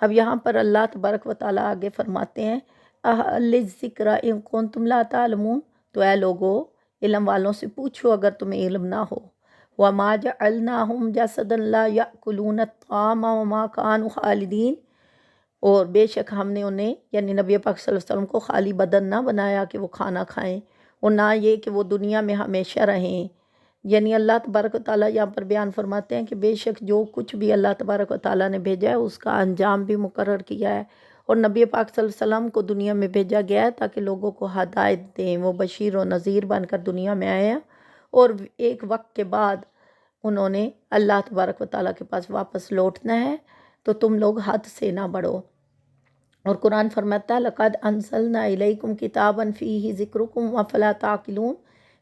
اب یہاں پر اللہ تبارک و تعالیٰ آگے فرماتے ہیں اہل ذکر ان کنتم لا تعلمون، تو اے لوگو علم والوں سے پوچھو اگر تمہیں علم نہ ہو۔ وما جعلناہم جسدا لا یأکلون الطعام وما کانوا خالدین، اور بے شک ہم نے انہیں یعنی نبی پاک صلی اللہ علیہ وسلم کو خالی بدن نہ بنایا کہ وہ کھانا کھائیں، اور نہ یہ کہ وہ دنیا میں ہمیشہ رہیں۔ یعنی اللہ تبارک و تعالیٰ یہاں پر بیان فرماتے ہیں کہ بے شک جو کچھ بھی اللہ تبارک و تعالیٰ نے بھیجا ہے اس کا انجام بھی مقرر کیا ہے، اور نبی پاک صلی اللہ علیہ وسلم کو دنیا میں بھیجا گیا ہے تاکہ لوگوں کو ہدایت دیں۔ وہ بشیر و نذیر بن کر دنیا میں آئے ہیں، اور ایک وقت کے بعد انہوں نے اللہ تبارک و تعالیٰ کے پاس واپس لوٹنا ہے، تو تم لوگ حد سے نہ بڑھو۔ اور قرآن فرماتا ہے لَقَدْ أَنزَلْنَا إِلَيْكُمْ كِتَابًا فِيهِ ذِكْرُكُمْ وَفَلَا تَعْقِلُونَ،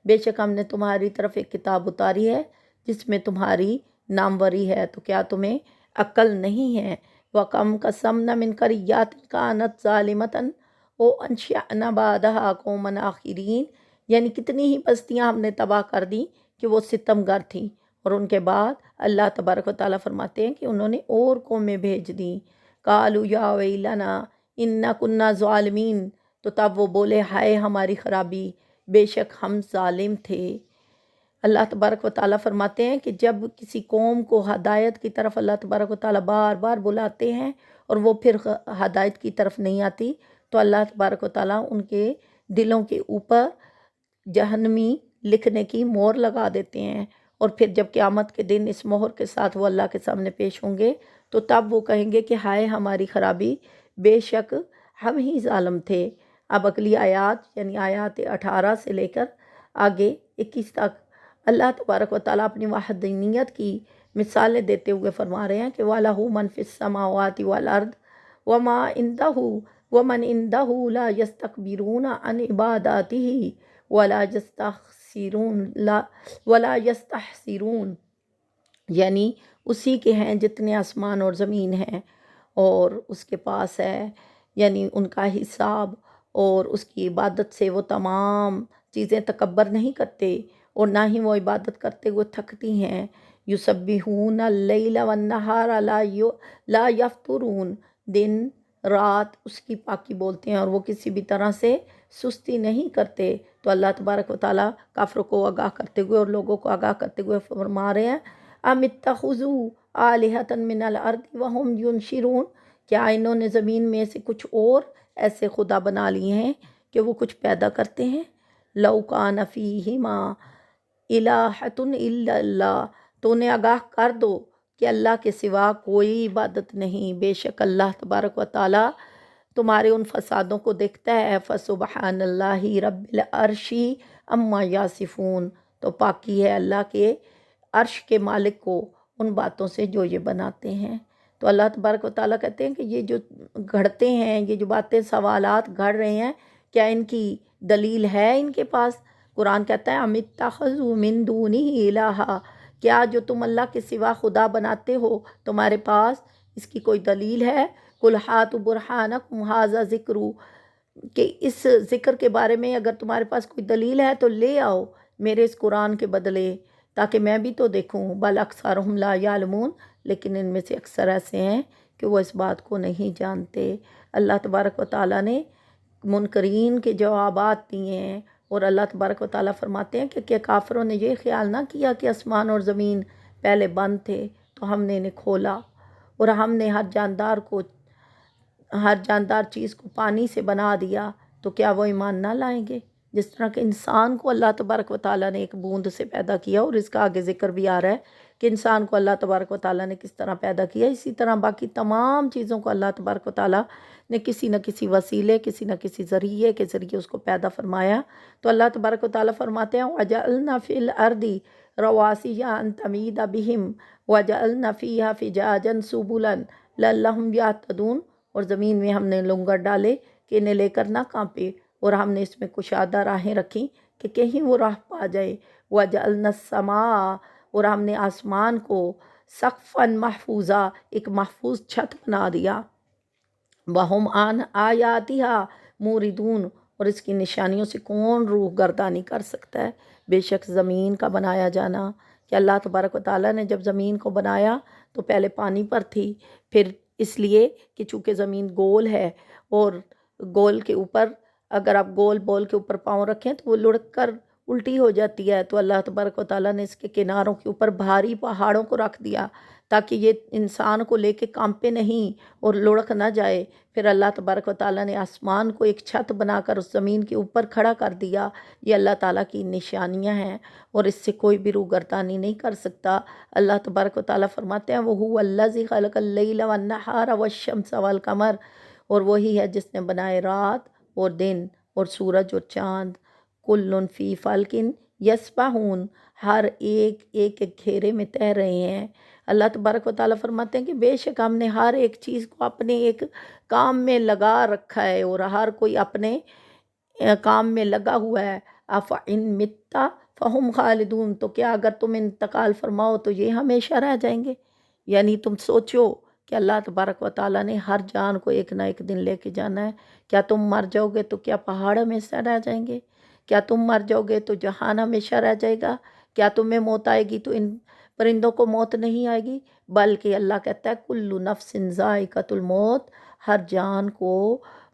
بے شک ہم نے تمہاری طرف ایک کتاب اتاری ہے جس میں تمہاری ناموری ہے، تو کیا تمہیں عقل نہیں ہے؟ وَكَمْ قَصَمْنَا مِنْ قَرْيَةٍ كَانَتْ ظَالِمَةً وَأَنشَأْنَا بَعْدَهَا قَوْمًا آخَرِينَ، یعنی کتنی ہی بستیاں ہم نے تباہ کر دی کہ وہ ستمگر تھیں، اور ان کے بعد اللہ تبارک و تعالیٰ فرماتے ہیں کہ انہوں نے اور قومیں بھیج دیں۔ قالوا یا ویلنا انا کننا ظالمین، تو تب وہ بولے ہائے ہماری خرابی، بے شک ہم ظالم تھے۔ اللہ تبارک و تعالیٰ فرماتے ہیں کہ جب کسی قوم کو ہدایت کی طرف اللہ تبارک و تعالیٰ بار بار بلاتے ہیں اور وہ پھر ہدایت کی طرف نہیں آتی، تو اللہ تبارک و تعالیٰ ان کے دلوں کے اوپر جہنمی لکھنے کی مہر لگا دیتے ہیں، اور پھر جب قیامت کے دن اس مہر کے ساتھ وہ اللہ کے سامنے پیش ہوں گے تو تب وہ کہیں گے کہ ہائے ہماری خرابی، بے شک ہم ہی ظالم تھے۔ اب اگلی آیات یعنی آیات 18 سے لے کر آگے 21 تک اللہ تبارک و تعالیٰ اپنی وحدانیت کی مثالیں دیتے ہوئے فرما رہے ہیں کہ وَلَهُ مَن فِي السَّمَاوَاتِ وَالْأَرْضِ وَمَا عِندَهُ وَمَنْ عِندَهُ لَا يَسْتَكْبِرُونَ عَنْ عِبَادَاتِهِ وَلَا يَسْتَحْسِرُونَ، یعنی اسی کے ہیں جتنے آسمان اور زمین ہیں، اور اس کے پاس ہے یعنی ان کا حساب، اور اس کی عبادت سے وہ تمام چیزیں تکبر نہیں کرتے، اور نہ ہی وہ عبادت کرتے ہوئے تھکتی ہیں۔ یسبحون اللیل والنہار لا یفترون، دن رات اس کی پاکی بولتے ہیں اور وہ کسی بھی طرح سے سستی نہیں کرتے۔ تو اللہ تبارک و تعالیٰ کافروں کو آگاہ کرتے ہوئے اور لوگوں کو آگاہ کرتے ہوئے فرما رہے ہیں ام اتخذوا آلہۃ من الارض وہم ینشرون، کیا انہوں نے زمین میں سے کچھ اور ایسے خدا بنا لیے ہیں کہ وہ کچھ پیدا کرتے ہیں؟ لو کان فیہما الہۃ الا اللہ، تو انہیں آگاہ کر دو کہ اللہ کے سوا کوئی عبادت نہیں، بے شک اللہ تبارک و تعالیٰ تمہارے ان فسادوں کو دیکھتا ہے۔ فسبحان اللہ رب العرش عما یصفون، تو پاکی ہے اللہ کے عرش کے مالک کو ان باتوں سے جو یہ بناتے ہیں۔ تو اللہ تبارک و تعالیٰ کہتے ہیں کہ یہ جو گھڑتے ہیں، یہ جو باتیں سوالات گھڑ رہے ہیں، کیا ان کی دلیل ہے ان کے پاس؟ قرآن کہتا ہے ام اتخذوا من دونہ الہا، کیا جو تم اللہ کے سوا خدا بناتے ہو تمہارے پاس اس کی کوئی دلیل ہے؟ قل ہاتوا برہانکم ھذا ذکر، کہ اس ذکر کے بارے میں اگر تمہارے پاس کوئی دلیل ہے تو لے آؤ میرے اس قرآن کے بدلے، تاکہ میں بھی تو دیکھوں۔ بل اکثرہم لا یعلمون، لیکن ان میں سے اکثر ایسے ہیں کہ وہ اس بات کو نہیں جانتے۔ اللہ تبارک و تعالیٰ نے منکرین کے جوابات دیے ہیں، اور اللہ تبارک و تعالیٰ فرماتے ہیں کہ کیا کافروں نے یہ خیال نہ کیا کہ آسمان اور زمین پہلے بند تھے تو ہم نے انہیں کھولا، اور ہم نے ہر جاندار چیز کو پانی سے بنا دیا، تو کیا وہ ایمان نہ لائیں گے؟ جس طرح کہ انسان کو اللہ تبارک و تعالیٰ نے ایک بوند سے پیدا کیا، اور اس کا آگے ذکر بھی آ رہا ہے کہ انسان کو اللہ تبارک و تعالیٰ نے کس طرح پیدا کیا، اسی طرح باقی تمام چیزوں کو اللہ تبارک و تعالیٰ نے کسی نہ کسی وسیلے، کسی نہ کسی ذریعے کے ذریعے اس کو پیدا فرمایا۔ تو اللہ تبارک و تعالیٰ فرماتے ہیں وَجَعَلْنَا فِي الْأَرْضِ رَوَاسِيَ أَن تَمِيدَ بِهِمْ وَجَعَلْنَا فِيهَا فِجَاجًا سُبُلًا لَعَلَّهُمْ يَهْتَدُونَ، اور زمین میں ہم نے لنگر ڈالے کہ انہیں لے کر نہ کانپے، اور ہم نے اس میں کشادہ راہیں رکھی کہ کہیں وہ راہ پا جائے۔ وَجَعَلْنَا السَّمَاءَ، اور ہم نے آسمان کو سقفاً محفوظا، ایک محفوظ چھت بنا دیا۔ وَهُمْ عَنْ آیَاتِهَا مُورِدُونَ، اور اس کی نشانیوں سے کون روح گردانی کر سکتا ہے؟ بے شک زمین کا بنایا جانا، کہ اللہ تبارک و تعالیٰ نے جب زمین کو بنایا تو پہلے پانی پر تھی، پھر اس لیے کہ چونکہ زمین گول ہے اور گول کے اوپر اگر آپ گول بال کے اوپر پاؤں رکھیں تو وہ لڑک کر الٹی ہو جاتی ہے، تو اللہ تبارک و تعالیٰ نے اس کے کناروں کے اوپر بھاری پہاڑوں کو رکھ دیا تاکہ یہ انسان کو لے کے کانپے نہیں اور لڑک نہ جائے۔ پھر اللہ تبارک و تعالیٰ نے آسمان کو ایک چھت بنا کر اس زمین کے اوپر کھڑا کر دیا۔ یہ اللہ تعالیٰ کی نشانیاں ہیں اور اس سے کوئی بھی روگردانی نہیں کر سکتا۔ اللہ تبارک و تعالیٰ فرماتے ہیں وَهُوَ الَّذِي خَلَقَ اللَّيْلَ وَالنَّهَارَ وَالشَّمْسَ وَالْقَمَرَ، اور وہی ہے جس نے بنائے رات اور دن اور سورج اور چاند، کُلٌّ فِی فَلْکٍ یسبحون، ہر ایک ایک ایک گھیرے میں تیر رہے ہیں۔ اللہ تبارک و تعالیٰ فرماتے ہیں کہ بے شک ہم نے ہر ایک چیز کو اپنے ایک کام میں لگا رکھا ہے اور ہر کوئی اپنے کام میں لگا ہوا ہے۔ اَفَإِن مِتَّ فَهُمْ خَالِدُونَ، تو کیا اگر تم انتقال فرماؤ تو یہ ہمیشہ رہ جائیں گے؟ یعنی تم سوچو کہ اللہ تبارک و تعالیٰ نے ہر جان کو ایک نہ ایک دن لے کے جانا ہے۔ کیا تم مر جاؤ گے تو کیا پہاڑ ہمیشہ رہ جائیں گے؟ کیا تم مر جاؤ گے تو جہان ہمیشہ رہ جائے گا؟ کیا تمہیں موت آئے گی تو ان پرندوں کو موت نہیں آئے گی؟ بلکہ اللہ کہتا ہے کُلُّ نَفْسٍ ذائقۃ الموت، ہر جان کو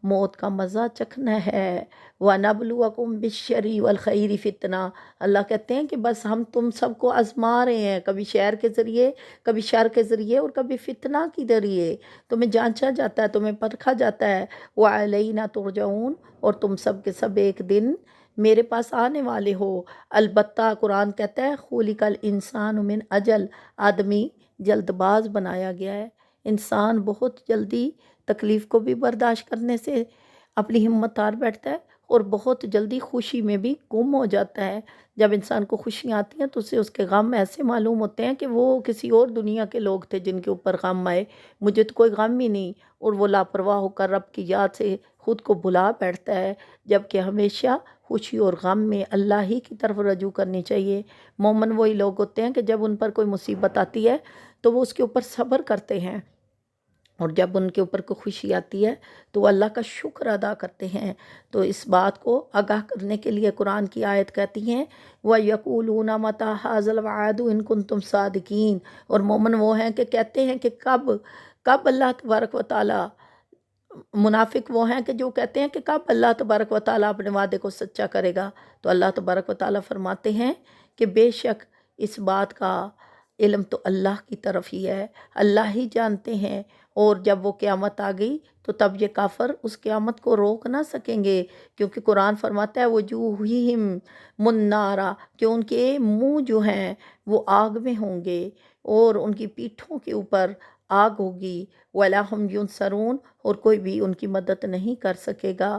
موت کا مزہ چکھنا ہے۔ وَنَبْلُوَكُمْ بِالشَّرِّ وَالْخَيْرِ فِتْنَةً، اللہ کہتے ہیں کہ بس ہم تم سب کو آزما رہے ہیں، کبھی خیر کے ذریعے، کبھی شر کے ذریعے اور کبھی فتنہ کے ذریعے تمہیں جانچا جاتا ہے، تمہیں پرکھا جاتا ہے۔ وَإِلَيْنَا تُرْجَعُونَ، اور تم سب کے سب ایک دن میرے پاس آنے والے ہو۔ البتہ قرآن کہتا ہے خُلِقَ الْإِنسَانُ مِنْ أَجَلٍ، آدمی جلد باز بنایا گیا ہے۔ انسان بہت جلدی تکلیف کو بھی برداشت کرنے سے اپنی ہمت ہار بیٹھتا ہے اور بہت جلدی خوشی میں بھی گم ہو جاتا ہے۔ جب انسان کو خوشیاں آتی ہیں تو اسے اس کے غم ایسے معلوم ہوتے ہیں کہ وہ کسی اور دنیا کے لوگ تھے جن کے اوپر غم آئے، مجھے تو کوئی غم ہی نہیں، اور وہ لاپرواہ ہو کر رب کی یاد سے خود کو بھلا بیٹھتا ہے، جبکہ ہمیشہ خوشی اور غم میں اللہ ہی کی طرف رجوع کرنی چاہیے۔ مومن وہی لوگ ہوتے ہیں کہ جب ان پر کوئی مصیبت آتی ہے تو وہ اس کے اوپر صبر کرتے ہیں، اور جب ان کے اوپر کوئی خوشی آتی ہے تو وہ اللہ کا شکر ادا کرتے ہیں۔ تو اس بات کو آگاہ کرنے کے لیے قرآن کی آیت کہتی ہیں وَيَقُولُونَ مَتَىٰ هَٰذَا الْوَعْدُ إِن كُنتُمْ صَادِقِينَ، اور مومن وہ ہیں کہ کہتے ہیں کہ کب اللہ تبارک و تعالیٰ، منافق وہ ہیں کہ جو کہتے ہیں کہ کب اللہ تبارک و تعالیٰ اپنے وعدے کو سچا کرے گا۔ تو اللہ تبارک و تعالیٰ فرماتے ہیں کہ بے شک اس بات کا علم تو اللہ کی طرف ہی ہے، اللہ ہی جانتے ہیں، اور جب وہ قیامت آ گئی تو تب یہ کافر اس قیامت کو روک نہ سکیں گے، کیونکہ قرآن فرماتا ہے وجوہہم منارا، کہ ان کے منہ جو ہیں وہ آگ میں ہوں گے اور ان کی پیٹھوں کے اوپر آگ ہوگی، وَلَا هُمْ يُنصَرُونَ، اور کوئی بھی ان کی مدد نہیں کر سکے گا۔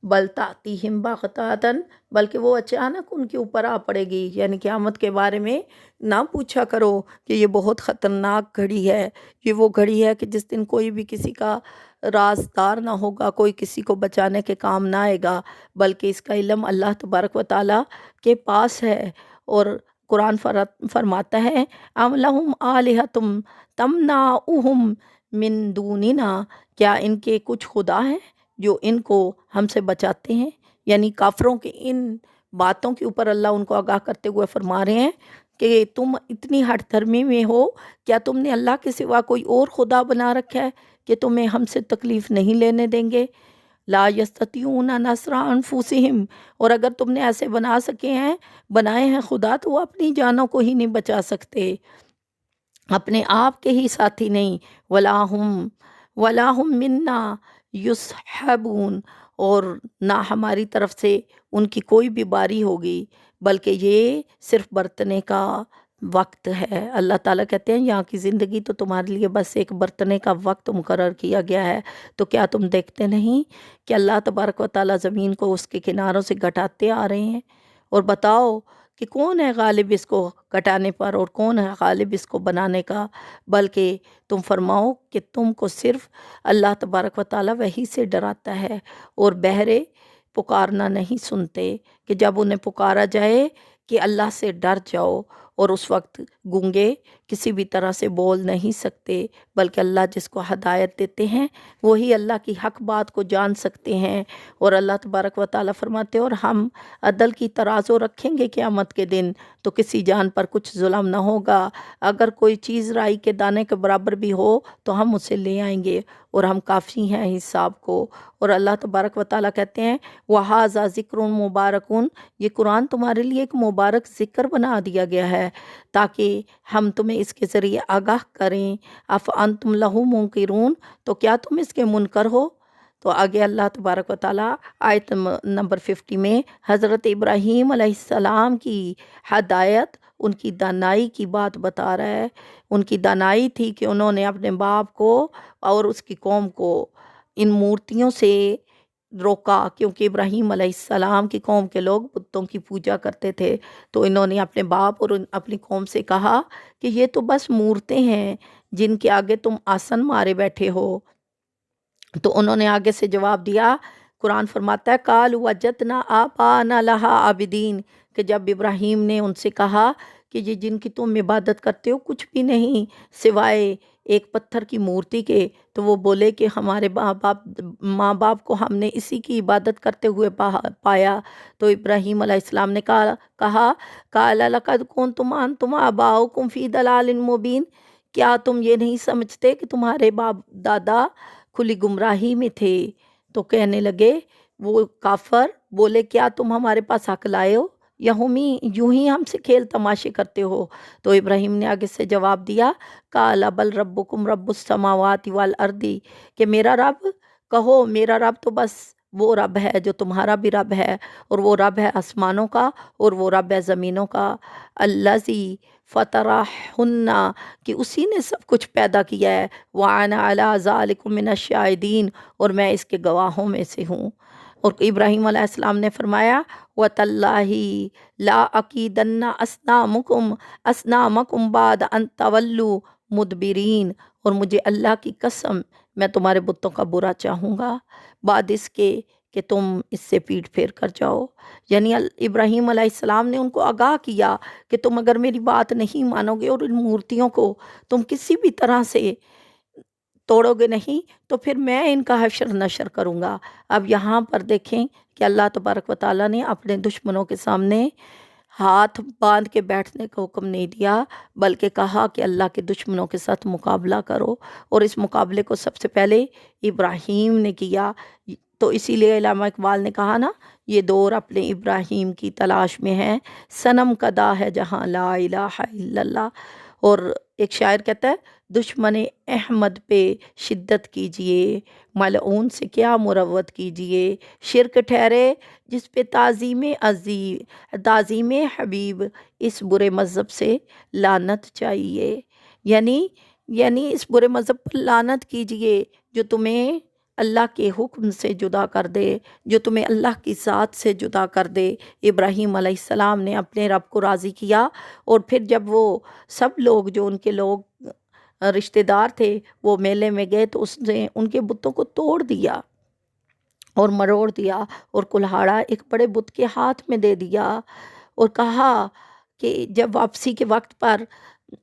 بل تأتیہم بغتۃ، بلکہ وہ اچانک ان کے اوپر آ پڑے گی۔ یعنی قیامت کے بارے میں نہ پوچھا کرو کہ یہ بہت خطرناک گھڑی ہے، یہ وہ گھڑی ہے کہ جس دن کوئی بھی کسی کا رازدار نہ ہوگا، کوئی کسی کو بچانے کے کام نہ آئے گا، بلکہ اس کا علم اللہ تبارک و تعالیٰ کے پاس ہے۔ اور قرآن فرماتا ہے ام لہم آلہۃ تمنعہم من دوننا، کیا ان کے کچھ خدا ہیں جو ان کو ہم سے بچاتے ہیں؟ یعنی کافروں کے ان باتوں کے اوپر اللہ ان کو آگاہ کرتے ہوئے فرما رہے ہیں کہ تم اتنی ہٹ دھرمی میں ہو، کیا تم نے اللہ کے سوا کوئی اور خدا بنا رکھا ہے کہ تمہیں ہم سے تکلیف نہیں لینے دیں گے؟ لا یستطیعون نصر انفسہم، اور اگر تم نے ایسے بنائے ہیں خدا تو وہ اپنی جانوں کو ہی نہیں بچا سکتے، اپنے آپ کے ہی ساتھی نہیں۔ ولا ہم منا یصحبون، اور نہ ہماری طرف سے ان کی کوئی بھی باری ہوگی، بلکہ یہ صرف برتنے کا وقت ہے۔ اللہ تعالیٰ کہتے ہیں یہاں کی زندگی تو تمہارے لیے بس ایک برتنے کا وقت مقرر کیا گیا ہے، تو کیا تم دیکھتے نہیں کہ اللہ تبارک و تعالیٰ زمین کو اس کے کناروں سے گھٹاتے آ رہے ہیں؟ اور بتاؤ کہ کون ہے غالب اس کو کٹانے پر اور کون ہے غالب اس کو بنانے کا؟ بلکہ تم فرماؤ کہ تم کو صرف اللہ تبارک و تعالیٰ وہی سے ڈراتا ہے، اور بہرے پکارنا نہیں سنتے کہ جب انہیں پکارا جائے کہ اللہ سے ڈر جاؤ اور اس وقت گونگے کسی بھی طرح سے بول نہیں سکتے، بلکہ اللہ جس کو ہدایت دیتے ہیں وہی اللہ کی حق بات کو جان سکتے ہیں۔ اور اللہ تبارک و تعالیٰ فرماتے ہیں اور ہم عدل کی ترازو رکھیں گے قیامت کے دن تو کسی جان پر کچھ ظلم نہ ہوگا، اگر کوئی چیز رائی کے دانے کے برابر بھی ہو تو ہم اسے لے آئیں گے اور ہم کافی ہیں حساب کو۔ اور اللہ تبارک و تعالیٰ کہتے ہیں وَهَذَا ذِكْرٌ مُبَارَكٌ، یہ قرآن تمہارے لیے ایک مبارک ذکر بنا دیا گیا ہے تاکہ ہم تمہیں اس کے ذریعے آگاہ کریں۔ أَفَأَنْتُمْ لَهُ مُنْكِرُونَ، تو کیا تم اس کے منکر ہو؟ تو آگے اللہ تبارک و تعالیٰ آیت نمبر 50 میں حضرت ابراہیم علیہ السلام کی ہدایت، ان کی دانائی کی بات بتا رہا ہے۔ ان کی دانائی تھی کہ انہوں نے اپنے باپ کو اور اس کی قوم کو ان مورتیوں سے روکا، کیونکہ ابراہیم علیہ السلام کی قوم کے لوگ بتوں کی پوجا کرتے تھے، تو انہوں نے اپنے باپ اور اپنی قوم سے کہا کہ یہ تو بس مورتیں ہیں جن کے آگے تم آسن مارے بیٹھے ہو۔ تو انہوں نے آگے سے جواب دیا، قرآن فرماتا ہے قَالُوا وَجَدْنَا آبَاءَنَا لَهَا عَابِدِينَ، کہ جب ابراہیم نے ان سے کہا کہ یہ جن کی تم عبادت کرتے ہو کچھ بھی نہیں سوائے ایک پتھر کی مورتی کے، تو وہ بولے کہ ہمارے ماں باپ کو ہم نے اسی کی عبادت کرتے ہوئے پایا۔ تو ابراہیم علیہ السلام نے کہا قَالَ لَقَدْ كُنْتُمْ أَنْتُمْ وَآبَاؤُكُمْ فِي ضَلَالٍ مُبِينٍ، کیا تم یہ نہیں سمجھتے کہ تمہارے باپ دادا کھلی گمراہی میں تھے؟ تو کہنے لگے وہ کافر، بولے کیا تم ہمارے پاس حق لائے ہو یا یوں ہی ہم سے کھیل تماشے کرتے ہو؟ تو ابراہیم نے آگے سے جواب دیا قَالَ بَلْ رَبُّكُمْ رَبُّ السَّمَاوَاتِ وَالْأَرْضِ، کہ میرا رب، کہو میرا رب تو بس وہ رب ہے جو تمہارا بھی رب ہے، اور وہ رب ہے آسمانوں کا اور وہ رب ہے زمینوں کا، الذی فطرہن، کہ اسی نے سب کچھ پیدا کیا ہے، وَأَنَا عَلَىٰ ذَلِكُم مِّنَ الشَّاهِدِينَ، اور میں اس کے گواہوں میں سے ہوں۔ اور ابراہیم علیہ السلام نے فرمایا وَتَاللَّهِ لَأَكِيدَنَّ أَصْنَامَكُمْ بَعْدَ أَن تَوَلُّوا مُدْبِرِينَ، اور مجھے اللہ کی قسم میں تمہارے بتوں کا برا چاہوں گا بعد اس کے کہ تم اس سے پیٹھ پھیر کر جاؤ۔ یعنی ابراہیم علیہ السلام نے ان کو آگاہ کیا کہ تم اگر میری بات نہیں مانو گے اور ان مورتیوں کو تم کسی بھی طرح سے توڑو گے نہیں تو پھر میں ان کا حشر نشر کروں گا۔ اب یہاں پر دیکھیں کہ اللہ تبارک و تعالیٰ نے اپنے دشمنوں کے سامنے ہاتھ باندھ کے بیٹھنے کا حکم نہیں دیا، بلکہ کہا کہ اللہ کے دشمنوں کے ساتھ مقابلہ کرو، اور اس مقابلے کو سب سے پہلے ابراہیم نے کیا۔ تو اسی لیے علامہ اقبال نے کہا نا، یہ دور اپنے ابراہیم کی تلاش میں ہے، صنم کدا ہے جہاں لا الہ الا اللہ۔ اور ایک شاعر کہتا ہے دشمن احمد پہ شدت کیجئے، ملعون سے کیا مروت کیجئے، شرک ٹھہرے جس پہ تعظیم حبیب، اس برے مذہب سے لعنت چاہیے۔ یعنی اس برے مذہب پر لعنت کیجئے جو تمہیں اللہ کے حکم سے جدا کر دے، جو تمہیں اللہ کی ذات سے جدا کر دے۔ ابراہیم علیہ السلام نے اپنے رب کو راضی کیا، اور پھر جب وہ سب لوگ جو ان کے لوگ رشتہ دار تھے وہ میلے میں گئے تو اس نے ان کے بتوں کو توڑ دیا اور مروڑ دیا، اور کلہاڑا ایک بڑے بت کے ہاتھ میں دے دیا، اور کہا کہ جب واپسی کے وقت پر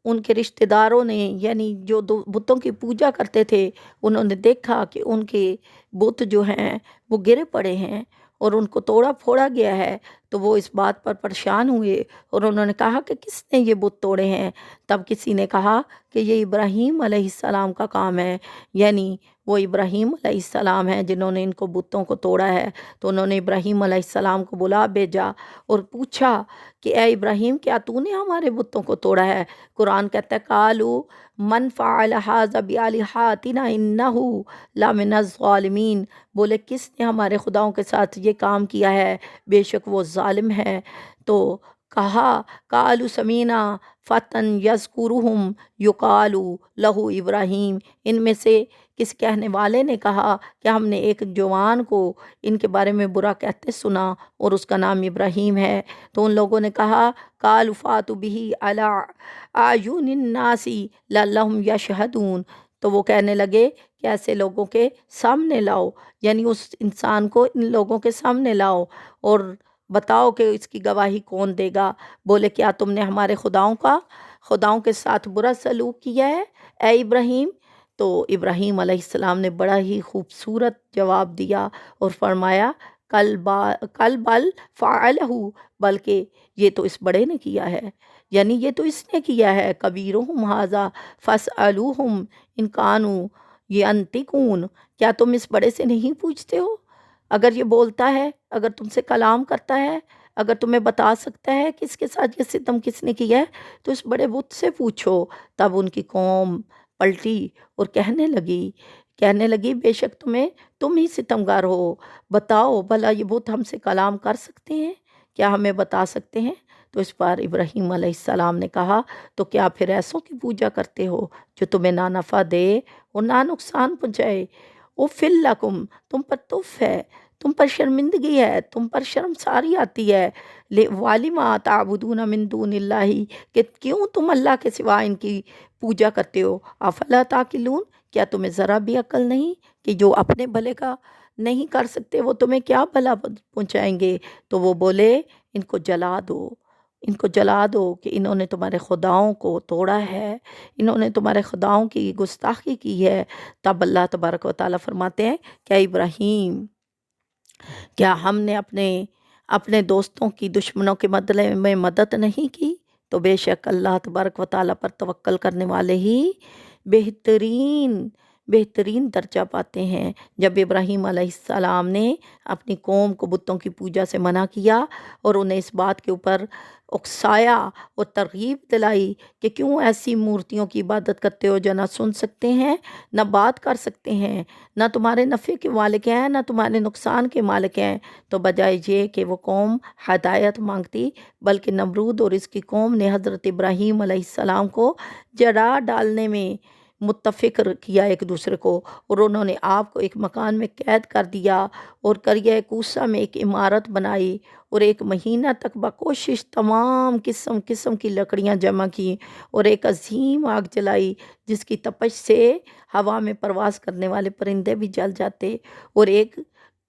ان کے رشتہ داروں نے، یعنی جو بتوں کی پوجا کرتے تھے، انہوں نے دیکھا کہ ان کے بت جو ہیں وہ گرے پڑے ہیں اور ان کو توڑا پھوڑا گیا ہے، تو وہ اس بات پر پریشان ہوئے اور انہوں نے کہا کہ کس نے یہ بت توڑے ہیں؟ تب کسی نے کہا کہ یہ ابراہیم علیہ السلام کا کام ہے، یعنی وہ ابراہیم علیہ السلام ہیں جنہوں نے ان کو بتوں کو توڑا ہے۔ تو انہوں نے ابراہیم علیہ السلام کو بلا بھیجا اور پوچھا کہ اے ابراہیم، کیا تو نے ہمارے بتوں کو توڑا ہے؟ قرآن کہتا ہے قالوا من فعل هذا بآلهتنا انه لمن الظالمین، بولے کس نے ہمارے خداؤں کے ساتھ یہ کام کیا ہے، بے شک وہ ظالم ہے۔ تو کہا قالوا سمینا فتن یذکرہم یقال لہ ابراہیم، ان میں سے کس کہنے والے نے کہا کہ ہم نے ایک جوان کو ان کے بارے میں برا کہتے سنا اور اس کا نام ابراہیم ہے۔ تو ان لوگوں نے کہا قالوا فاتوا بہ علی اعین الناس لعلہم یشہدون، تو وہ کہنے لگے کہ ایسے لوگوں کے سامنے لاؤ، یعنی اس انسان کو ان لوگوں کے سامنے لاؤ اور بتاؤ کہ اس کی گواہی کون دے گا؟ بولے کیا تم نے ہمارے خداؤں کے ساتھ برا سلوک کیا ہے اے ابراہیم؟ تو ابراہیم علیہ السلام نے بڑا ہی خوبصورت جواب دیا اور فرمایا کل بل فعلہ، بلکہ یہ تو اس بڑے نے کیا ہے، یعنی یہ تو اس نے کیا ہے، کبیرہم ھذا فاسألوہم ان کانوا ینطقون، کیا تم اس بڑے سے نہیں پوچھتے ہو؟ اگر یہ بولتا ہے، اگر تم سے کلام کرتا ہے، اگر تمہیں بتا سکتا ہے کہ اس کے ساتھ یہ ستم کس نے کیا ہے، تو اس بڑے بت سے پوچھو۔ تب ان کی قوم پلٹی اور کہنے لگی بے شک تم ہی ستمگار ہو، بتاؤ بھلا یہ بت ہم سے کلام کر سکتے ہیں؟ کیا ہمیں بتا سکتے ہیں؟ تو اس پر ابراہیم علیہ السلام نے کہا تو کیا پھر ایسوں کی پوجا کرتے ہو جو تمہیں نہ نفع دے اور نہ نقصان پہنچائے؟ اُفِّل لَکُم، تم پر تف ہے، تم پر شرمندگی ہے، تم پر شرمساری آتی ہے، وَلِمَ تَعْبُدُونَ مِن دُونِ اللّٰہِ، کہ کیوں تم اللہ کے سوا ان کی پوجا کرتے ہو؟ افلا تعقلون، کیا تمہیں ذرا بھی عقل نہیں کہ جو اپنے بھلے کا نہیں کر سکتے وہ تمہیں کیا بھلا پہنچائیں گے؟ تو وہ بولے ان کو جلا دو کہ انہوں نے تمہارے خداؤں کو توڑا ہے، انہوں نے تمہارے خداؤں کی گستاخی کی ہے۔ تب اللہ تبارک و تعالیٰ فرماتے ہیں کیا ابراہیم، کیا ہم نے اپنے دوستوں کی دشمنوں کے بدلے میں مدد نہیں کی؟ تو بے شک اللہ تبارک و تعالیٰ پر توکل کرنے والے ہی بہترین درجہ پاتے ہیں۔ جب ابراہیم علیہ السلام نے اپنی قوم کو بتوں کی پوجا سے منع کیا اور انہیں اس بات کے اوپر اکسایا اور ترغیب دلائی کہ کیوں ایسی مورتیوں کی عبادت کرتے ہو جو نہ سن سکتے ہیں، نہ بات کر سکتے ہیں، نہ تمہارے نفع کے مالک ہیں، نہ تمہارے نقصان کے مالک ہیں، تو بجائے یہ کہ وہ قوم ہدایت مانگتی، بلکہ نمرود اور اس کی قوم نے حضرت ابراہیم علیہ السلام کو جڑا ڈالنے میں متفق کیا ایک دوسرے کو، اور انہوں نے آپ کو ایک مکان میں قید کر دیا اور قریہ کوسہ میں ایک عمارت بنائی اور 1 مہینہ تک بکوشش تمام قسم کی لکڑیاں جمع کی اور ایک عظیم آگ جلائی جس کی تپش سے ہوا میں پرواز کرنے والے پرندے بھی جل جاتے، اور ایک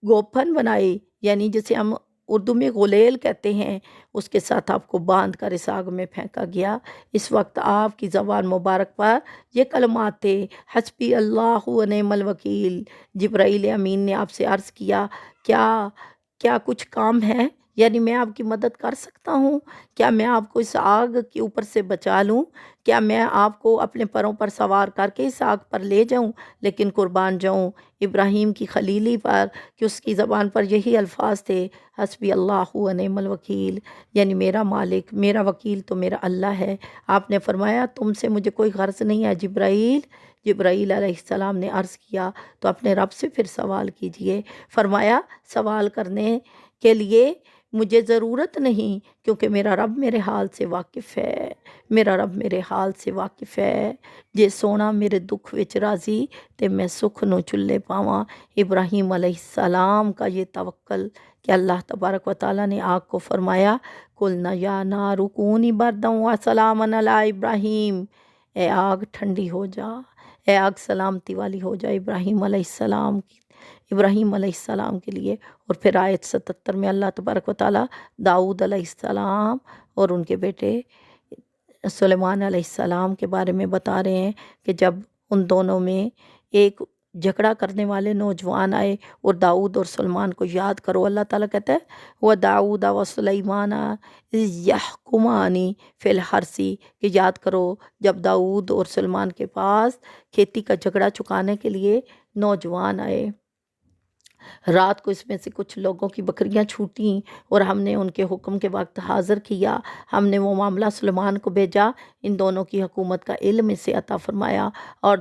گوپھن بنائی، یعنی جسے ہم اردو میں غلیل کہتے ہیں، اس کے ساتھ آپ کو باندھ کر اس آگ میں پھینکا گیا۔ اس وقت آپ کی زبان مبارک پر یہ کلمات تھے، حسبی اللہ و نعم الوکیل۔ جبرائیل امین نے آپ سے عرض کیا کیا کچھ کام ہے، یعنی میں آپ کی مدد کر سکتا ہوں؟ کیا میں آپ کو اس آگ کے اوپر سے بچا لوں؟ کیا میں آپ کو اپنے پروں پر سوار کر کے اس آگ پر لے جاؤں؟ لیکن قربان جاؤں ابراہیم کی خلیلی پر کہ اس کی زبان پر یہی الفاظ تھے، حسبی اللہ و نعم الوکیل، یعنی میرا مالک، میرا وکیل تو میرا اللہ ہے۔ آپ نے فرمایا تم سے مجھے کوئی غرض نہیں ہے جبرائیل علیہ السلام نے عرض کیا تو اپنے رب سے پھر سوال کیجئے۔ فرمایا سوال کرنے کے لیے مجھے ضرورت نہیں، کیونکہ میرا رب میرے حال سے واقف ہے، جے سونا میرے دکھ وچ راضی تے میں سکھ نو چلے پاواں۔ ابراہیم علیہ السلام کا یہ توکل کہ اللہ تبارک و تعالیٰ نے آگ کو فرمایا قُلْنَا یَا نَارُ کُونِی بَرْدًا وَسَلَامًا عَلَىٰ ابراہیم، اے آگ ٹھنڈی ہو جا، اے آگ سلامتی والی ہو جا ابراہیم علیہ السلام کے لیے۔ اور پھر آیت 77 میں اللہ تبارک و تعالیٰ داؤد علیہ السلام اور ان کے بیٹے سلیمان علیہ السلام کے بارے میں بتا رہے ہیں کہ جب ان دونوں میں ایک جھگڑا کرنے والے نوجوان آئے اور داؤد اور سلیمان کو یاد کرو، اللہ تعالیٰ کہتا ہے وَدَاؤُدَ وَسُلَيْمَانَ إِذْ يَحْكُمَانِ فِي الْحَرْثِ، کہ یاد کرو جب داؤد اور سلیمان کے پاس کھیتی کا جھگڑا چکانے کے لیے نوجوان آئے، رات کو اس میں سے کچھ لوگوں کی بکریاں چھوٹیں اور ہم نے ان کے حکم کے وقت حاضر کیا، ہم نے وہ معاملہ سلیمان کو بھیجا، ان دونوں کی حکومت کا علم اسے عطا فرمایا۔ اور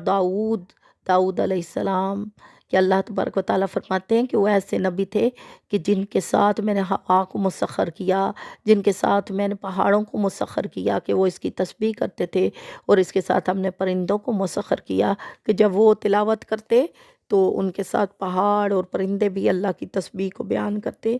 داؤد علیہ السلام کہ اللہ تبارک و تعالیٰ فرماتے ہیں کہ وہ ایسے نبی تھے کہ جن کے ساتھ میں نے ہوا کو مسخر کیا، جن کے ساتھ میں نے پہاڑوں کو مسخر کیا کہ وہ اس کی تسبیح کرتے تھے، اور اس کے ساتھ ہم نے پرندوں کو مسخر کیا کہ جب وہ تلاوت کرتے تو ان کے ساتھ پہاڑ اور پرندے بھی اللہ کی تسبیح کو بیان کرتے۔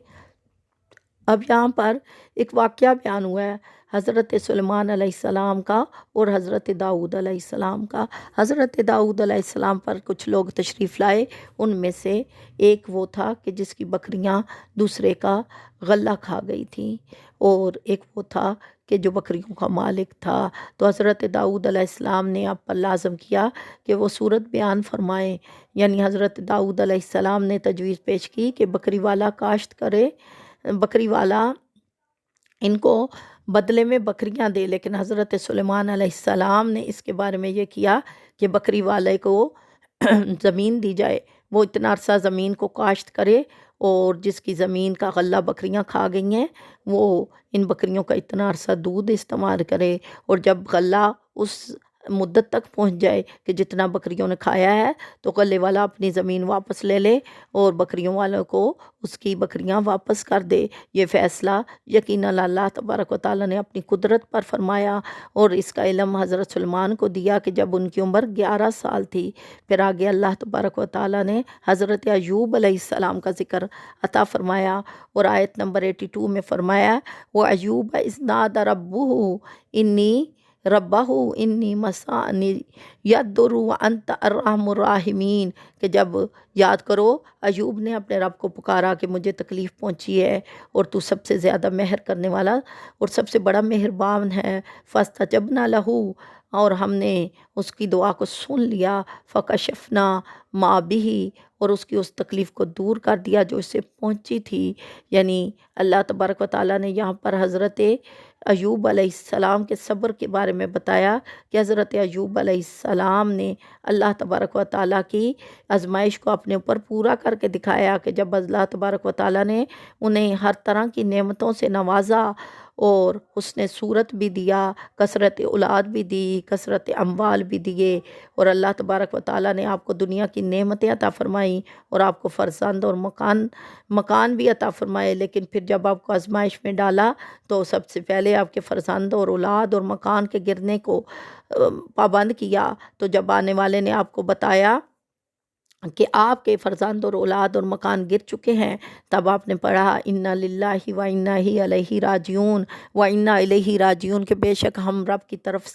اب یہاں پر ایک واقعہ بیان ہوا ہے حضرت سلیمان علیہ السلام کا اور حضرت داؤد علیہ السلام کا۔ حضرت داؤد علیہ السلام پر کچھ لوگ تشریف لائے، ان میں سے ایک وہ تھا کہ جس کی بکریاں دوسرے کا غلہ کھا گئی تھیں، اور ایک وہ تھا کہ جو بکریوں کا مالک تھا۔ تو حضرت داؤد علیہ السلام نے آپ پر لازم کیا کہ وہ صورت بیان فرمائیں، یعنی حضرت داؤد علیہ السلام نے تجویز پیش کی کہ بکری والا کاشت کرے، بکری والا ان کو بدلے میں بکریاں دے، لیکن حضرت سلیمان علیہ السلام نے اس کے بارے میں یہ کیا کہ بکری والے کو زمین دی جائے، وہ اتنا عرصہ زمین کو کاشت کرے، اور جس کی زمین کا غلہ بکریاں کھا گئی ہیں وہ ان بکریوں کا اتنا عرصہ دودھ استعمال کرے، اور جب غلہ اس مدت تک پہنچ جائے کہ جتنا بکریوں نے کھایا ہے تو غلے والا اپنی زمین واپس لے لے اور بکریوں والوں کو اس کی بکریاں واپس کر دے۔ یہ فیصلہ یقیناً اللہ تبارک و تعالیٰ نے اپنی قدرت پر فرمایا، اور اس کا علم حضرت سلیمان کو دیا کہ جب ان کی عمر 11 سال تھی۔ پھر آگے اللہ تبارک و تعالیٰ نے حضرت ایوب علیہ السلام کا ذکر عطا فرمایا، اور آیت نمبر 82 میں فرمایا وہ ایوب اذ نادى ربہ انی مسانی یدر وانت ارحم الراحمین، کہ جب یاد کرو ایوب نے اپنے رب کو پکارا کہ مجھے تکلیف پہنچی ہے اور تو سب سے زیادہ مہر کرنے والا اور سب سے بڑا مہربان ہے۔ فاستجبنا لہ، اور ہم نے اس کی دعا کو سن لیا، فکشفنا ما بہ، اور اس کی اس تکلیف کو دور کر دیا جو اسے پہنچی تھی۔ یعنی اللہ تبارک و تعالیٰ نے یہاں پر حضرت ایوب علیہ السلام کے صبر کے بارے میں بتایا کہ حضرت ایوب علیہ السلام نے اللہ تبارک و تعالیٰ کی آزمائش کو اپنے اوپر پورا کر کے دکھایا کہ جب اللہ تبارک و تعالیٰ نے انہیں ہر طرح کی نعمتوں سے نوازا اور حسن صورت بھی دیا، کثرت اولاد بھی دی، کثرت اموال بھی دیے، اور اللہ تبارک و تعالیٰ نے آپ کو دنیا کی نعمتیں عطا فرمائیں اور آپ کو فرزند اور مکان بھی عطا فرمائے، لیکن پھر جب آپ کو آزمائش میں ڈالا تو سب سے پہلے آپ کے فرزند اور اولاد اور مکان کے گرنے کو پابند کیا۔ تو جب آنے والے نے آپ کو بتایا کہ آپ کے فرزند اور اولاد اور مکان گر چکے ہیں، تب آپ نے پڑھا انا للہ و انا الیہ راجعون و انا الیہ راجعون، کہ بے شک ہم رب کی طرف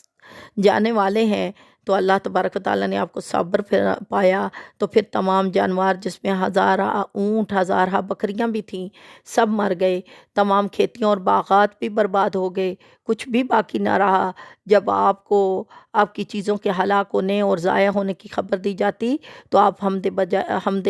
جانے والے ہیں۔ تو اللہ تبارک و تعالیٰ نے آپ کو صبر پایا، تو پھر تمام جانور جس میں ہزارہ اونٹ ہزارہ بکریاں بھی تھیں سب مر گئے، تمام کھیتیاں اور باغات بھی برباد ہو گئے، کچھ بھی باقی نہ رہا۔ جب آپ کو آپ کی چیزوں کے ہلاک ہونے اور ضائع ہونے کی خبر دی جاتی تو آپ حمد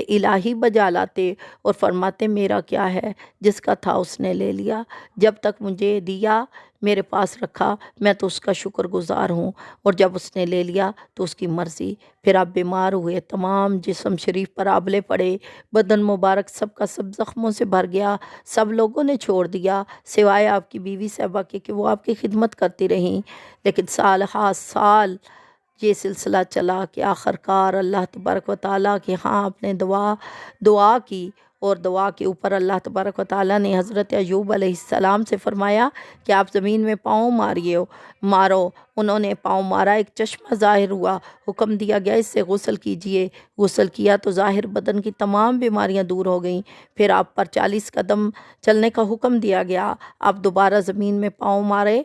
الہی بجا لاتے اور فرماتے میرا کیا ہے، جس کا تھا اس نے لے لیا، جب تک مجھے دیا میرے پاس رکھا میں تو اس کا شکر گزار ہوں، اور جب اس نے لے لیا تو اس کی مرضی۔ پھر آپ بیمار ہوئے، تمام جسم شریف پر آبلے پڑے، بدن مبارک سب کا سب زخموں سے بھر گیا، سب لوگوں نے چھوڑ دیا سوائے آپ کی بیوی صاحبہ کے کہ وہ آپ کی خدمت کرتی رہیں۔ لیکن سال ہا سال یہ سلسلہ چلا کہ آخر کار اللہ تبارک و تعالیٰ کہ ہاں آپ نے دعا کی، اور دعا کے اوپر اللہ تبارک و تعالیٰ نے حضرت ایوب علیہ السلام سے فرمایا کہ آپ زمین میں پاؤں مارو۔ انہوں نے پاؤں مارا، ایک چشمہ ظاہر ہوا، حکم دیا گیا اس سے غسل کیجئے۔ غسل کیا تو ظاہر بدن کی تمام بیماریاں دور ہو گئیں۔ پھر آپ پر 40 قدم چلنے کا حکم دیا گیا، آپ دوبارہ زمین میں پاؤں مارے،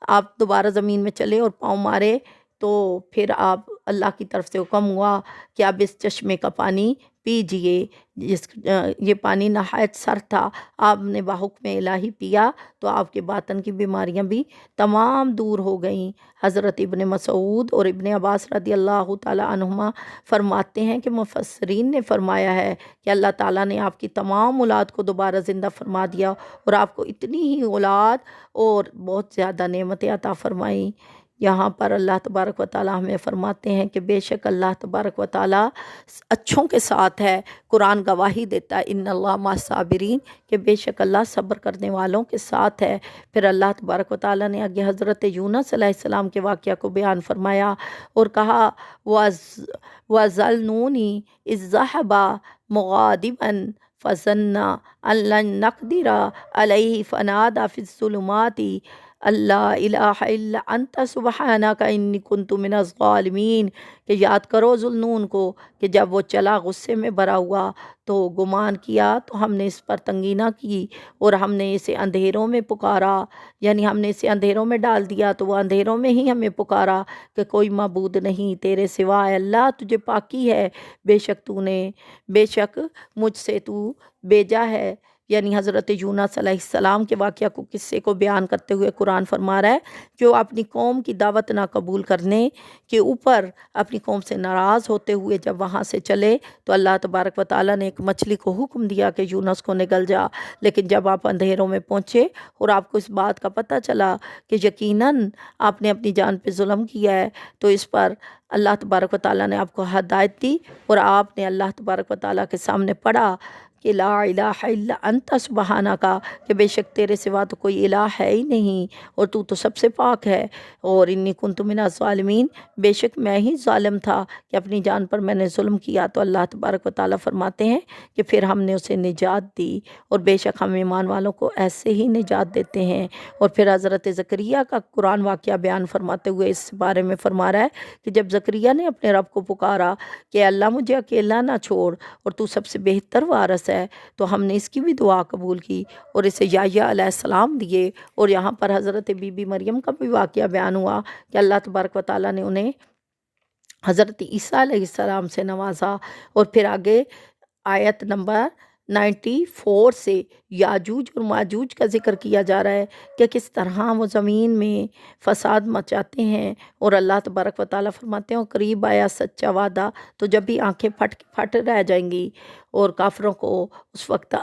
آپ دوبارہ زمین میں چلے اور پاؤں مارے، تو پھر آپ اللہ کی طرف سے حکم ہوا کہ اب اس چشمے کا پانی پیجئے۔ یہ پانی نہایت سر تھا، آپ نے بحکم الہی پیا تو آپ کے باطن کی بیماریاں بھی تمام دور ہو گئیں۔ حضرت ابن مسعود اور ابن عباس رضی اللہ تعالی عنہما فرماتے ہیں کہ مفسرین نے فرمایا ہے کہ اللہ تعالیٰ نے آپ کی تمام اولاد کو دوبارہ زندہ فرما دیا اور آپ کو اتنی ہی اولاد اور بہت زیادہ نعمتیں عطا فرمائیں۔ یہاں پر اللہ تبارک و تعالیٰ ہمیں فرماتے ہیں کہ بے شک اللہ تبارک و تعالیٰ اچھوں کے ساتھ ہے۔ قرآن گواہی دیتا ہے ان اللہ مع الصابرین، کہ بے شک اللہ صبر کرنے والوں کے ساتھ ہے۔ پھر اللہ تبارک و تعالیٰ نے آگے حضرت یونس علیہ السلام کے واقعہ کو بیان فرمایا اور کہا وَظَلْنُونِي إِذْ ذَهَبَ مُغَاضِبًا فَظَنَّ أَن لَّن نَّقْدِرَ عَلَيْهِ فَنَادَى فِي الظُّلُمَاتِ اللہ الہ الا انت سبحانک انی کنت من الظالمین، کہ یاد کرو ذوالنون کو کہ جب وہ چلا غصے میں بھرا ہوا تو گمان کیا تو ہم نے اس پر تنگی نہ کی اور ہم نے اسے اندھیروں میں پکارا، یعنی ہم نے اسے اندھیروں میں ڈال دیا تو وہ اندھیروں میں ہی ہمیں پکارا کہ کوئی معبود نہیں تیرے سوا، اے اللہ تجھے پاکی ہے، بے شک مجھ سے تو بھیجا ہے، یعنی حضرت یونس علیہ السلام کے واقعہ کو قصے کو بیان کرتے ہوئے قرآن فرما رہا ہے کہ وہ اپنی قوم کی دعوت نہ قبول کرنے کے اوپر اپنی قوم سے ناراض ہوتے ہوئے جب وہاں سے چلے تو اللہ تبارک و تعالیٰ نے ایک مچھلی کو حکم دیا کہ یونس کو نگل جا، لیکن جب آپ اندھیروں میں پہنچے اور آپ کو اس بات کا پتہ چلا کہ یقیناً آپ نے اپنی جان پہ ظلم کیا ہے تو اس پر اللہ تبارک و تعالیٰ نے آپ کو ہدایت دی اور آپ نے اللہ تبارک و تعالیٰ کے سامنے پڑھا کہ لا الہ الا انت سبحانک، کہ بے شک تیرے سوا تو کوئی الہ ہے ہی نہیں اور تو سب سے پاک ہے، اور انی کنت من الظالمین، بے شک میں ہی ظالم تھا کہ اپنی جان پر میں نے ظلم کیا۔ تو اللہ تبارک و تعالیٰ فرماتے ہیں کہ پھر ہم نے اسے نجات دی، اور بے شک ہم ایمان والوں کو ایسے ہی نجات دیتے ہیں۔ اور پھر حضرت زکریا کا قرآن واقعہ بیان فرماتے ہوئے اس بارے میں فرما رہا ہے کہ جب زکریا نے اپنے رب کو پکارا کہ اللہ مجھے اکیلا نہ چھوڑ اور تو سب سے بہتر وارث ہے، تو ہم نے اس کی بھی دعا قبول کی اور اسے یحییٰ علیہ السلام دیے۔ اور یہاں پر حضرت بی بی مریم کا بھی واقعہ بیان ہوا کہ اللہ تبارک و تعالیٰ نے انہیں حضرت عیسیٰ علیہ السلام سے نوازا۔ اور پھر آگے آیت نمبر 94 سے یاجوج اور ماجوج کا ذکر کیا جا رہا ہے کہ کس طرح وہ زمین میں فساد مچاتے ہیں، اور اللہ تبارک و تعالیٰ فرماتے ہیں قریب آیا سچا وعدہ، تو جب بھی آنکھیں پھٹ رہ جائیں گی اور کافروں کو اس وقت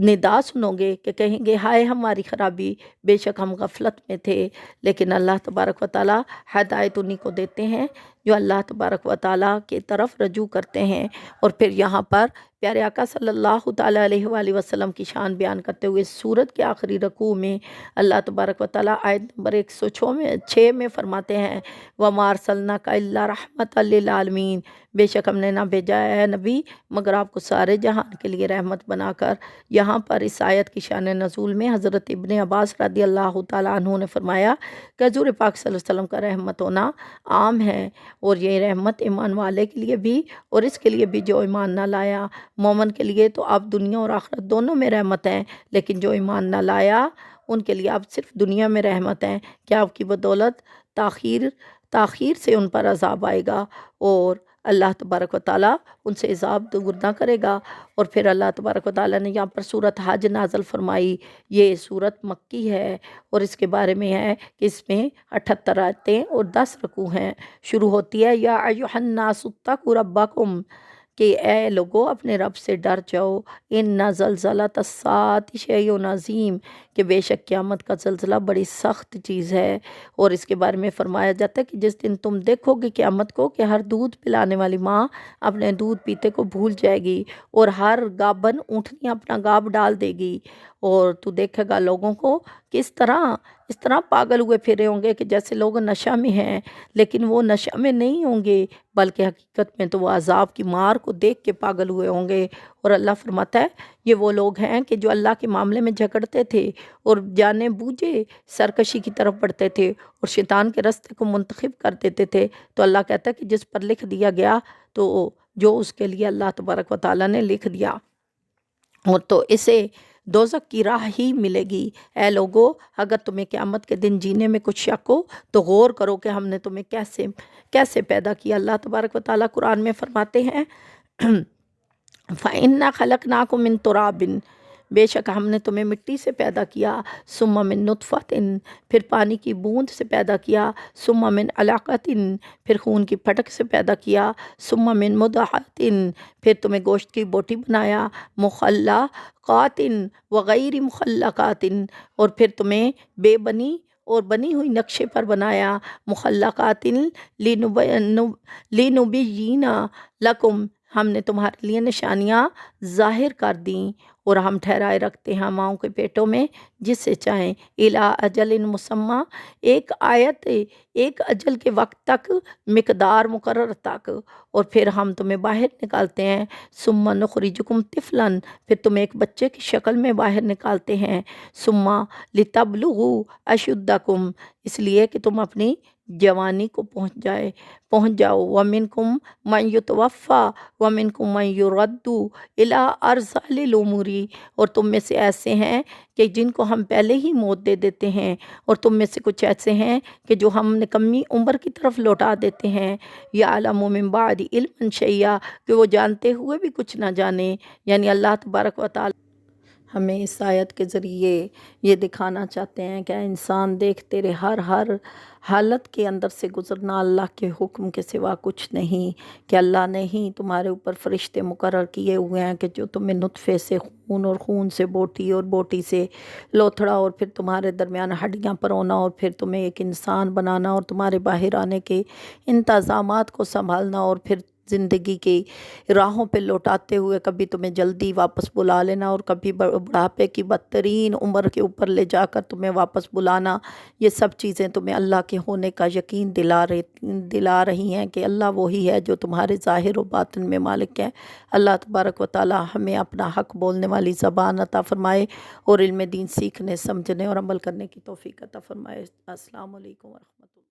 ندا سنو گے کہ کہیں گے ہائے ہماری خرابی، بے شک ہم غفلت میں تھے، لیکن اللہ تبارک و تعالیٰ ہدایت انہی کو دیتے ہیں جو اللہ تبارک و تعالیٰ کی طرف رجوع کرتے ہیں۔ اور پھر یہاں پر پیارے آقا صلی اللہ تعالیٰ علیہ وآلہ وسلم کی شان بیان کرتے ہوئے سورت کے آخری رکوع میں اللہ تبارک و تعالیٰ آیت نمبر 106 میں فرماتے ہیں وَمَا أَرْسَلْنَاكَ إِلَّا رَحْمَةً لِّلْعَالَمِينَ، بے شک ہم نے نہ بھیجا ہے نبی مگر آپ کو سارے جہان کے لیے رحمت بنا کر۔ یہاں پر اس آیت کی شان نزول میں حضرت ابن عباس رضی اللہ تعالیٰ عنہ نے فرمایا کہ حضور پاک صلی اللہ علیہ وسلم کا رحمت ہونا عام ہے، اور یہ رحمت ایمان والے کے لیے بھی اور اس کے لیے بھی جو ایمان نہ لایا۔ مومن کے لیے تو آپ دنیا اور آخرت دونوں میں رحمت ہیں، لیکن جو ایمان نہ لایا ان کے لیے آپ صرف دنیا میں رحمت ہیں کہ آپ کی بدولت تاخیر سے ان پر عذاب آئے گا، اور اللہ تبارک و تعالیٰ ان سے عذاب دور نہ کرے گا۔ اور پھر اللہ تبارک و تعالیٰ نے یہاں پر سورت حج نازل فرمائی، یہ سورت مکی ہے اور اس کے بارے میں ہے کہ اس میں 78 آیتیں اور 10 رکوع ہیں۔ شروع ہوتی ہے یا ایھا الناس اتقوا ربکم، کہ اے لوگو اپنے رب سے ڈر جاؤ، ان زلزلۃ الساعۃ شیء عظیم، کہ بے شک قیامت کا زلزلہ بڑی سخت چیز ہے۔ اور اس کے بارے میں فرمایا جاتا ہے کہ جس دن تم دیکھو گے قیامت کو کہ ہر دودھ پلانے والی ماں اپنے دودھ پیتے کو بھول جائے گی اور ہر گابن اونٹنی اپنا گاب ڈال دے گی، اور تو دیکھے گا لوگوں کو کس طرح اس طرح پاگل ہوئے پھرے ہوں گے کہ جیسے لوگ نشہ میں ہیں، لیکن وہ نشہ میں نہیں ہوں گے بلکہ حقیقت میں تو وہ عذاب کی مار کو دیکھ کے پاگل ہوئے ہوں گے۔ اور اللہ فرماتا ہے یہ وہ لوگ ہیں کہ جو اللہ کے معاملے میں جھگڑتے تھے اور جانے بوجھے سرکشی کی طرف بڑھتے تھے اور شیطان کے راستے کو منتخب کر دیتے تھے، تو اللہ کہتا ہے کہ جس پر لکھ دیا گیا تو جو اس کے لیے اللہ تبارک و تعالیٰ نے لکھ دیا اور تو اسے دوزخ کی راہ ہی ملے گی۔ اے لوگو اگر تمہیں قیامت کے دن جینے میں کچھ شک ہو تو غور کرو کہ ہم نے تمہیں کیسے پیدا کیا۔ اللہ تبارک و تعالیٰ قرآن میں فرماتے ہیں فَإِنَّا خَلَقْنَاكُم مِّن تُرَابٍ، بے شک ہم نے تمہیں مٹی سے پیدا کیا، ثُمَّ مِن نُطْفَةٍ، پھر پانی کی بوند سے پیدا کیا، ثُمَّ مِن عَلَقَةٍ، پھر خون کی پھٹک سے پیدا کیا، ثُمَّ مِن مُضْغَةٍ، پھر تمہیں گوشت کی بوٹی بنایا، مُخَلَّقَاتٍ وَغَيْرِ مُخَلَّقَاتٍ، اور پھر تمہیں بے بنی اور بنی ہوئی نقشے پر بنایا، مُخَلَّقَاتٍ لِنُبَيِّنَ لَكُمْ، ہم نے تمہارے لیے نشانیاں ظاہر کر دیں اور ہم ٹھہرائے رکھتے ہیں ماؤں کے پیٹوں میں جس سے چاہیں الا اجل مسمى، ایک اجل کے وقت تک، مقدار مقرر تک، اور پھر ہم تمہیں باہر نکالتے ہیں، ثم نخرجکم طفلا، پھر تمہیں ایک بچے کی شکل میں باہر نکالتے ہیں، ثم لتبلغوا اشدکم، اس لیے کہ تم اپنی جوانی کو پہنچ جاؤ، ومنکم من یتوفی ومنکم من یرد الی ارذل الامور، اور تم میں سے ایسے ہیں کہ جن کو ہم پہلے ہی موت دے دیتے ہیں، اور تم میں سے کچھ ایسے ہیں کہ جو ہم نکمی عمر کی طرف لوٹا دیتے ہیں، یعلم من بعد علم شیئا، کہ وہ جانتے ہوئے بھی کچھ نہ جانے، یعنی اللہ تبارک و تعالی ہمیں اس آیت کے ذریعے یہ دکھانا چاہتے ہیں کہ انسان دیکھ تیرے ہر حالت کے اندر سے گزرنا اللہ کے حکم کے سوا کچھ نہیں، کہ اللہ نے ہی تمہارے اوپر فرشتے مقرر کیے ہوئے ہیں کہ جو تمہیں نطفے سے خون، اور خون سے بوٹی، اور بوٹی سے لوتھڑا، اور پھر تمہارے درمیان ہڈیاں پرونا، اور پھر تمہیں ایک انسان بنانا، اور تمہارے باہر آنے کے انتظامات کو سنبھالنا، اور پھر زندگی کی راہوں پہ لوٹاتے ہوئے کبھی تمہیں جلدی واپس بلا لینا، اور کبھی بڑھاپے کی بدترین عمر کے اوپر لے جا کر تمہیں واپس بلانا، یہ سب چیزیں تمہیں اللہ کے ہونے کا یقین دلا رہی ہیں کہ اللہ وہی ہے جو تمہارے ظاہر و باطن میں مالک ہے۔ اللہ تبارک و تعالی ہمیں اپنا حق بولنے والی زبان عطا فرمائے، اور علم دین سیکھنے، سمجھنے اور عمل کرنے کی توفیق عطا فرمائے۔ السلام علیکم ورحمۃ اللہ۔